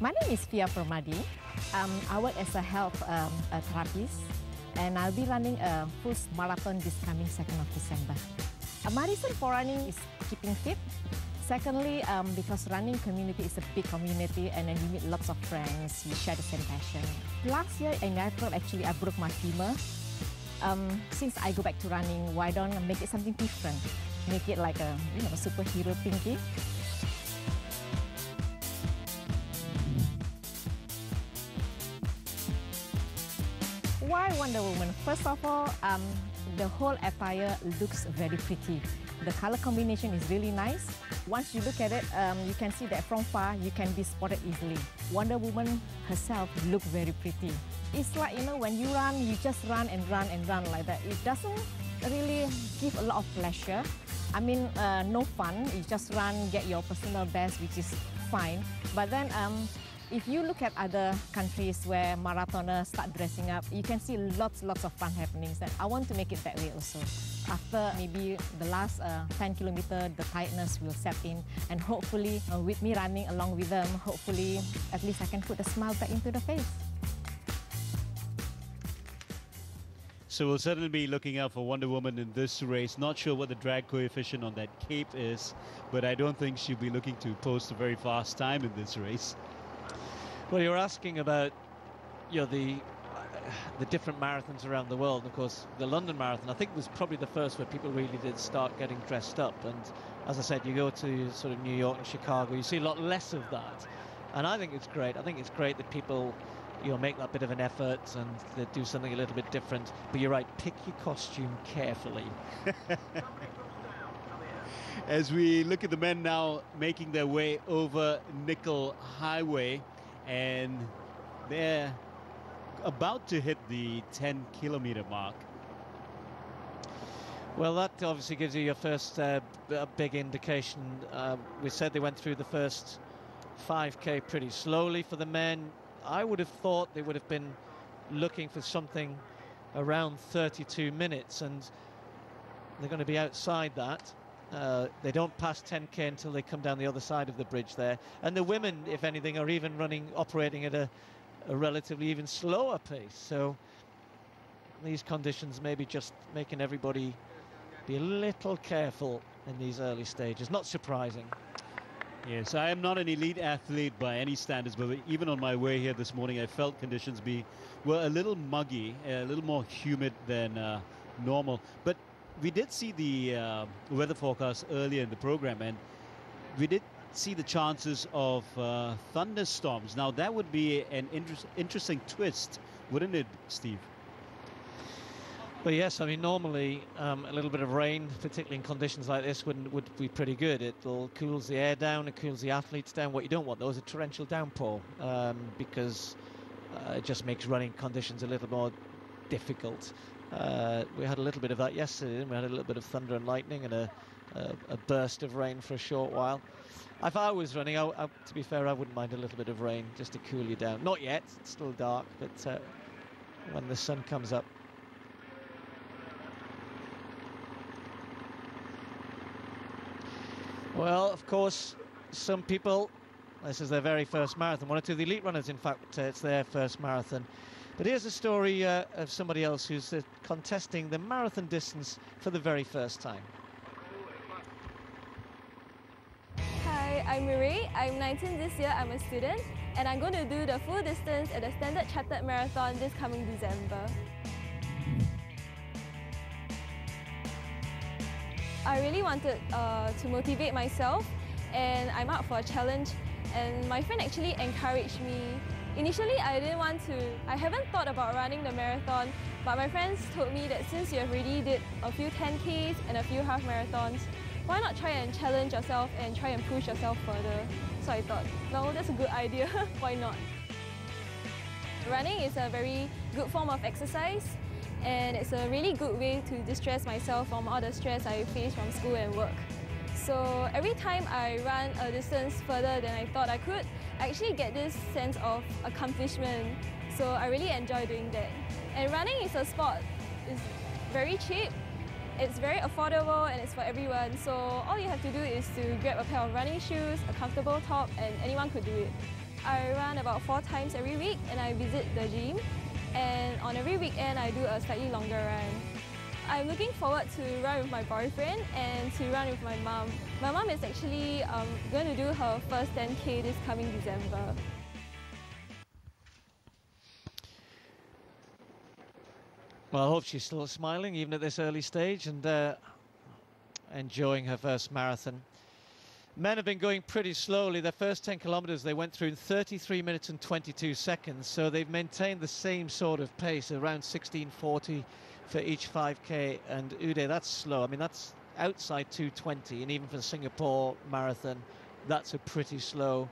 My name is Fia Permadi. I work as a health therapist, and I'll be running a full marathon this coming 2nd of December. My reason for running is keeping fit. Secondly, because running community is a big community, and then you meet lots of friends, you share the same passion. Last year in April, actually, I broke my femur. Since I go back to running, why don't I make it something different? Make it like a superhero thinking. Why Wonder Woman? First of all, the whole attire looks very pretty. The color combination is really nice. Once you look at it, you can see that from far, you can be spotted easily. Wonder Woman herself looks very pretty. It's like, when you run, you just run and run and run like that. It doesn't really give a lot of pleasure. I mean, no fun. You just run, get your personal best, which is fine. But then, if you look at other countries where marathoners start dressing up, you can see lots of fun happenings. And I want to make it that way also. After maybe the last 10 kilometers, the tiredness will set in. And hopefully, with me running along with them, hopefully, at least I can put a smile back into the face. So we'll certainly be looking out for Wonder Woman in this race. Not sure what the drag coefficient on that cape is, but I don't think she'll be looking to post a very fast time in this race. Well, you're asking about, the different marathons around the world. And of course, the London Marathon, I think, was probably the first where people really did start getting dressed up. And as I said, you go to sort of New York and Chicago, you see a lot less of that. And I think it's great. I think it's great that people, make that bit of an effort and they do something a little bit different. But you're right, pick your costume carefully. As we look at the men now making their way over Nickel Highway, and they're about to hit the 10-kilometer mark. Well, that obviously gives you your first big indication. We said they went through the first 5K pretty slowly for the men. I would have thought they would have been looking for something around 32 minutes, and they're going to be outside that. They don't pass 10K until they come down the other side of the bridge there. And the women, if anything, are even operating at a relatively even slower pace. So these conditions may be just making everybody be a little careful in these early stages. Not surprising. Yes, I am not an elite athlete by any standards, but even on my way here this morning, I felt conditions were a little muggy, a little more humid than normal. But we did see the weather forecast earlier in the program, and we did see the chances of thunderstorms. Now, that would be an interesting twist, wouldn't it, Steve? Well, yes. I mean, normally a little bit of rain, particularly in conditions like this, would be pretty good. It cools the air down, it cools the athletes down. What you don't want, though, is a torrential downpour, because it just makes running conditions a little more difficult. We had a little bit of that yesterday, and we had a little bit of thunder and lightning and a burst of rain for a short while. If I was running, to be fair, I wouldn't mind a little bit of rain just to cool you down. Not yet, it's still dark, but when the sun comes up. Well, of course, some people, this is their very first marathon. One or two of the elite runners, in fact, it's their first marathon. But here's a story of somebody else who's contesting the marathon distance for the very first time. Hi, I'm Marie. I'm 19 this year. I'm a student, and I'm going to do the full distance at the Standard Chartered Marathon this coming December. I really wanted to motivate myself, and I'm up for a challenge, and my friend actually encouraged me. Initially, I haven't thought about running the marathon, but my friends told me that since you have already did a few 10Ks and a few half marathons, why not try and challenge yourself and try and push yourself further? So I thought, no, that's a good idea, why not? Running is a very good form of exercise, and it's a really good way to distress myself from all the stress I face from school and work. So every time I run a distance further than I thought I could, I actually get this sense of accomplishment. So I really enjoy doing that. And running is a sport. It's very cheap, it's very affordable, and it's for everyone. So all you have to do is to grab a pair of running shoes, a comfortable top, and anyone could do it. I run about 4 times every week and I visit the gym. And on every weekend, I do a slightly longer run. I'm looking forward to run with my boyfriend and to run with my mom. My mom is actually going to do her first 10K this coming December. Well, I hope she's still smiling even at this early stage and enjoying her first marathon. Men have been going pretty slowly. Their first 10 kilometres they went through in 33 minutes and 22 seconds, so they've maintained the same sort of pace, around 16:40 for each 5K. And Uday, that's slow. I mean, that's outside 2:20, and even for the Singapore marathon, that's a pretty slow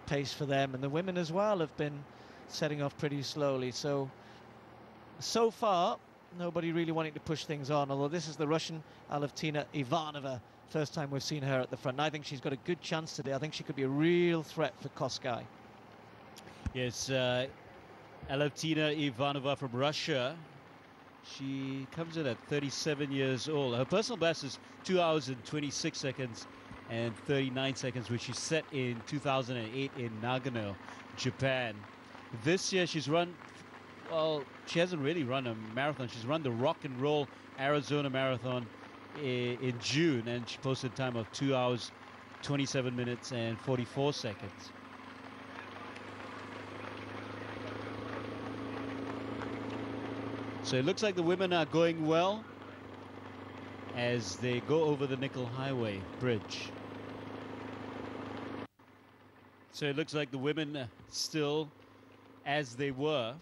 pace for them. And the women as well have been setting off pretty slowly. So far, nobody really wanting to push things on, although this is the Russian Alevtina Ivanova. First time we've seen her at the front. I think she's got a good chance today. I think she could be a real threat for Koskai. Yes, Alevtina Ivanova from Russia. She comes in at 37 years old. Her personal best is 2 hours and 26 seconds and 39 seconds, which she set in 2008 in Nagano, Japan. This year she's run, well, she hasn't really run a marathon. She's run the Rock and Roll Arizona Marathon in June, and she posted a time of 2 hours, 27 minutes and 44 seconds. So it looks like the women are going well as they go over the Nickel Highway Bridge. So it looks like the women still, as they were,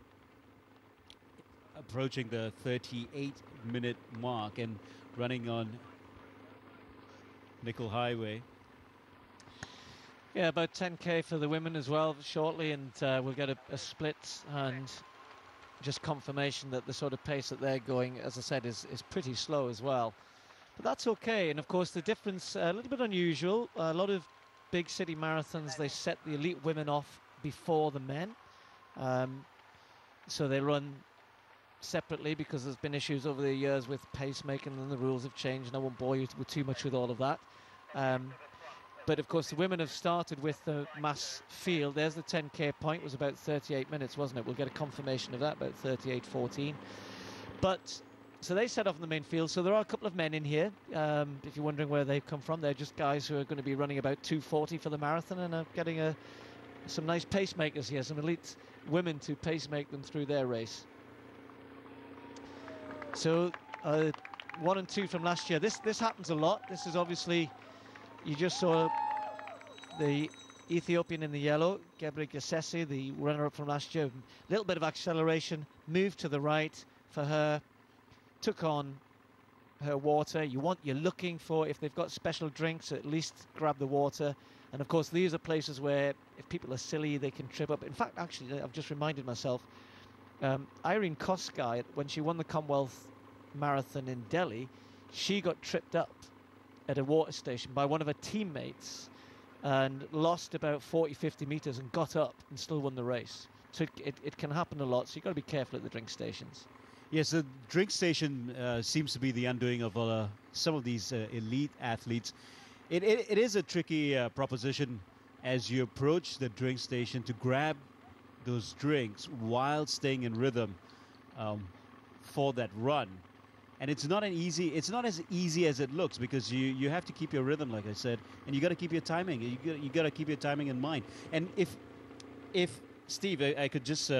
approaching the 38-minute mark and running on Nickel Highway. Yeah, about 10K for the women as well shortly, and we'll get a split and just confirmation that the sort of pace that they're going, as I said, is pretty slow as well. But that's okay. And of course the difference, a little bit unusual, a lot of big city marathons, they set the elite women off before the men. So they run separately because there's been issues over the years with pacemaking and the rules have changed, and I won't bore you with too much with all of that. But of course the women have started with the mass field. There's the 10K point, it was about 38 minutes, wasn't it? We'll get a confirmation of that, about 38:14. But so they set off in the main field. So there are a couple of men in here. If you're wondering where they've come from, they're just guys who are going to be running about 2:40 for the marathon and are getting some nice pacemakers here, some elite women to pacemake them through their race. So 1 and 2 from last year. This happens a lot. This is obviously, you just saw the Ethiopian in the yellow, Gebre Gesesi, the runner-up from last year. A little bit of acceleration, moved to the right for her, took on her water. You're looking for, if they've got special drinks, at least grab the water. And of course, these are places where if people are silly, they can trip up. In fact, actually, I've just reminded myself, Irene Koskai, when she won the Commonwealth Marathon in Delhi, she got tripped up at a water station by one of her teammates and lost about 40-50 meters and got up and still won the race. So it can happen a lot, so you've got to be careful at the drink stations. Yes, the drink station seems to be the undoing of some of these elite athletes. It is a tricky proposition as you approach the drink station to grab those drinks while staying in rhythm for that run. And it's not as easy as it looks, because you have to keep your rhythm, like I said, and you got to keep your timing. You got to keep your timing in mind. And if Steve, I could just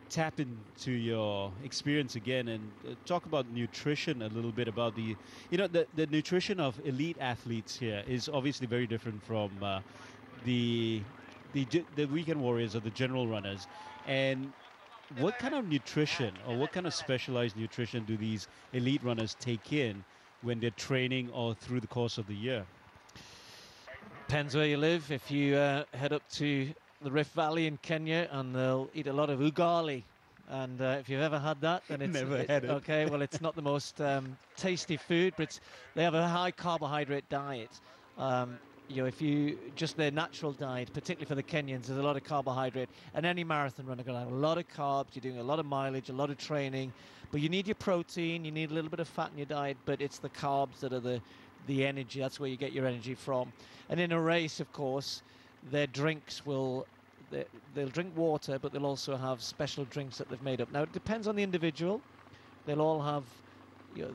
tap into your experience again and talk about nutrition a little bit, about the nutrition of elite athletes here is obviously very different from the weekend warriors or the general runners. And what kind of nutrition or what kind of specialized nutrition do these elite runners take in when they're training or through the course of the year? Depends where you live. If you head up to the Rift Valley in Kenya, and they'll eat a lot of ugali. And if you've ever had that, then it's never had it. Okay. Well, it's not the most tasty food, but they have a high carbohydrate diet. If you just their natural diet, particularly for the Kenyans, there's a lot of carbohydrate. And any marathon runner going to have a lot of carbs. You're doing a lot of mileage, a lot of training, but you need your protein. You need a little bit of fat in your diet, but it's the carbs that are the energy. That's where you get your energy from. And in a race, of course, their drinks will they'll drink water, but they'll also have special drinks that they've made up. Now, it depends on the individual. They'll all have, you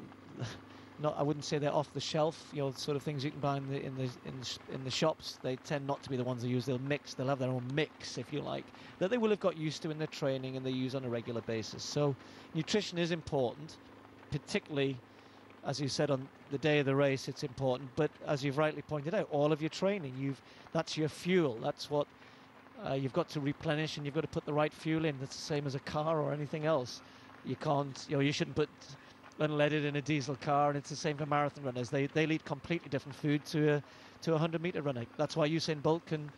know, I wouldn't say they're off the shelf, you know, sort of things you can buy in the shops. They tend not to be the ones they use. They'll have their own mix, if you like, that they will have got used to in their training and they use on a regular basis. So nutrition is important, particularly, as you said, on the day of the race, it's important. But as you've rightly pointed out, all of your training, that's your fuel. That's what you've got to replenish, and you've got to put the right fuel in. That's the same as a car or anything else. You can't, you shouldn't put unleaded in a diesel car, and it's the same for marathon runners. They eat completely different food to a 100-meter runner. That's why Usain Bolt can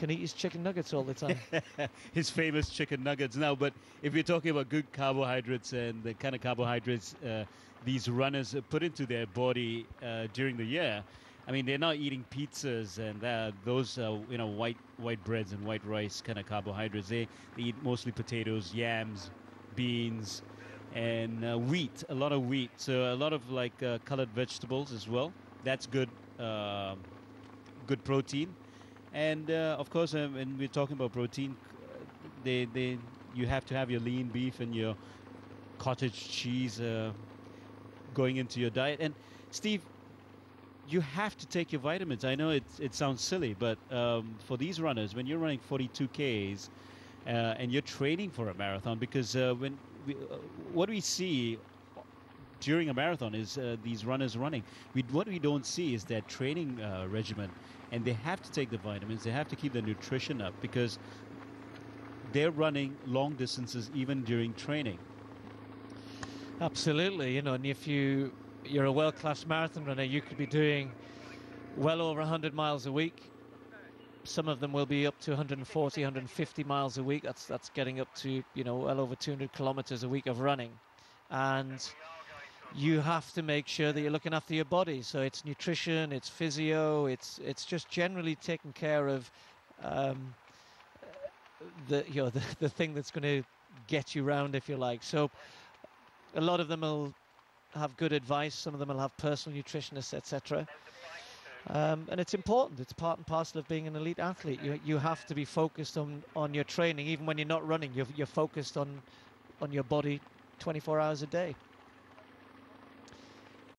eat his chicken nuggets all the time. His famous chicken nuggets. Now, but if you're talking about good carbohydrates and the kind of carbohydrates these runners put into their body during the year, I mean, they're not eating pizzas and those white breads and white rice kind of carbohydrates. They eat mostly potatoes, yams, beans, and wheat, a lot of wheat. So a lot of colored vegetables as well. That's good protein. And of course, when we're talking about protein, you have to have your lean beef and your cottage cheese going into your diet. And Steve, you have to take your vitamins. I know it sounds silly, but for these runners, when you're running 42 Ks and you're training for a marathon, because what we see during a marathon is these runners running. What we don't see is their training regimen, and they have to take the vitamins. They have to keep the nutrition up because they're running long distances even during training. Absolutely, and if you're a world-class marathon runner, you could be doing well over 100 miles a week. Some of them will be up to 140, 150 miles a week. That's getting up to, well over 200 kilometers a week of running. And you have to make sure that you're looking after your body. So it's nutrition, it's physio, it's just generally taking care of the thing that's going to get you round, if you like. So a lot of them will have good advice. Some of them will have personal nutritionists, etc. And it's important. It's part and parcel of being an elite athlete. You have to be focused on your training. Even when you're not running, you're focused on your body 24 hours a day.